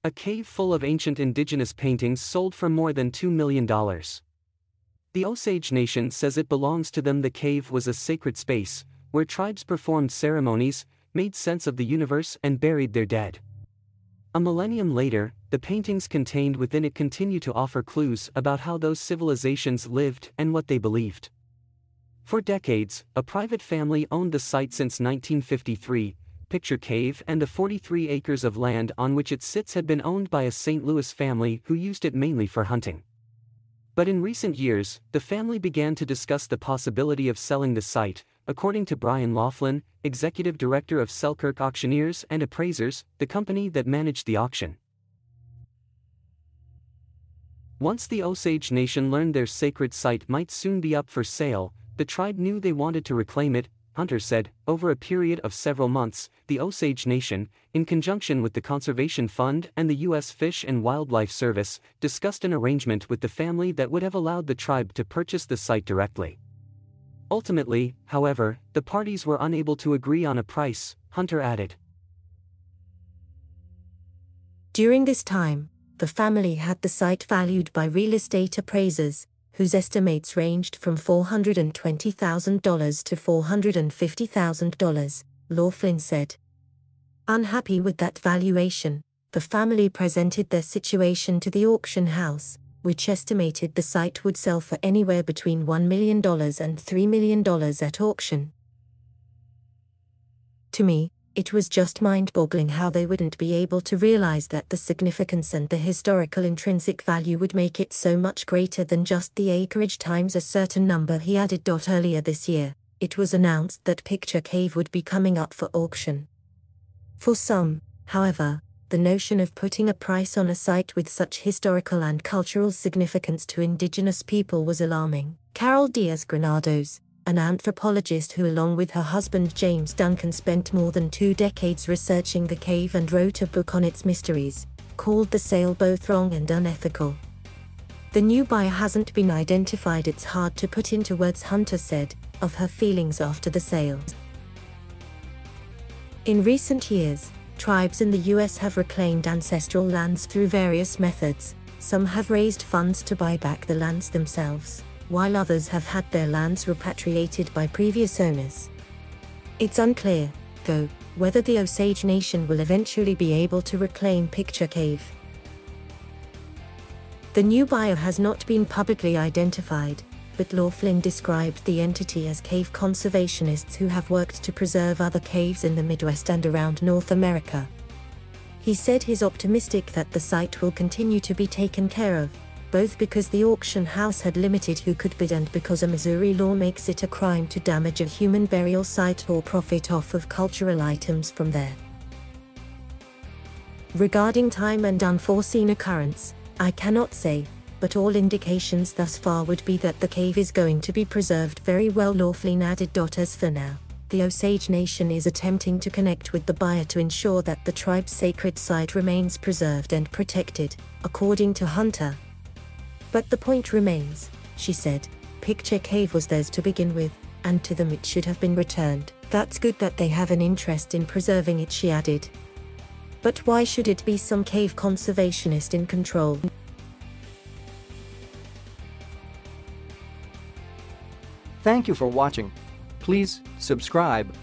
A cave full of ancient indigenous paintings sold for more than $2 million. The Osage Nation says it belongs to them. The cave was a sacred space, where tribes performed ceremonies, made sense of the universe and buried their dead. A millennium later, the paintings contained within it continue to offer clues about how those civilizations lived and what they believed. For decades, a private family owned the site since 1953. Picture Cave and the 43 acres of land on which it sits had been owned by a St. Louis family who used it mainly for hunting. But in recent years, the family began to discuss the possibility of selling the site, according to Brian Laughlin, executive director of Selkirk Auctioneers and Appraisers, the company that managed the auction. Once the Osage Nation learned their sacred site might soon be up for sale, the tribe knew they wanted to reclaim it. Hunter said. Over a period of several months, the Osage Nation, in conjunction with the Conservation Fund and the U.S. Fish and Wildlife Service, discussed an arrangement with the family that would have allowed the tribe to purchase the site directly. Ultimately, however, the parties were unable to agree on a price, Hunter added. During this time, the family had the site valued by real estate appraisers, whose estimates ranged from $420,000 to $450,000, Laughlin said. Unhappy with that valuation, the family presented their situation to the auction house, which estimated the site would sell for anywhere between $1 million and $3 million at auction. To me, it was just mind-boggling how they wouldn't be able to realize that the significance and the historical intrinsic value would make it so much greater than just the acreage times a certain number, he added. Earlier this year, it was announced that Picture Cave would be coming up for auction. For some, however, the notion of putting a price on a site with such historical and cultural significance to indigenous people was alarming. Carol Diaz-Granados, an anthropologist who along with her husband James Duncan spent more than 2 decades researching the cave and wrote a book on its mysteries, called the sale both wrong and unethical. The new buyer hasn't been identified. It's hard to put into words, Hunter said, of her feelings after the sale. In recent years, tribes in the U.S. have reclaimed ancestral lands through various methods. Some have raised funds to buy back the lands themselves, while others have had their lands repatriated by previous owners. It's unclear, though, whether the Osage Nation will eventually be able to reclaim Picture Cave. The new buyer has not been publicly identified, but Laughlin described the entity as cave conservationists who have worked to preserve other caves in the Midwest and around North America. He said he's optimistic that the site will continue to be taken care of, both because the auction house had limited who could bid and because a Missouri law makes it a crime to damage a human burial site or profit off of cultural items from there. Regarding time and unforeseen occurrence, I cannot say, but all indications thus far would be that the cave is going to be preserved very well, Laughlin added. As for now, the Osage Nation is attempting to connect with the buyer to ensure that the tribe's sacred site remains preserved and protected, according to Hunter. But the point remains, she said, Picture Cave was theirs to begin with, and to them it should have been returned. That's good that they have an interest in preserving it, she added. But why should it be some cave conservationist in control? Thank you for watching. Please subscribe,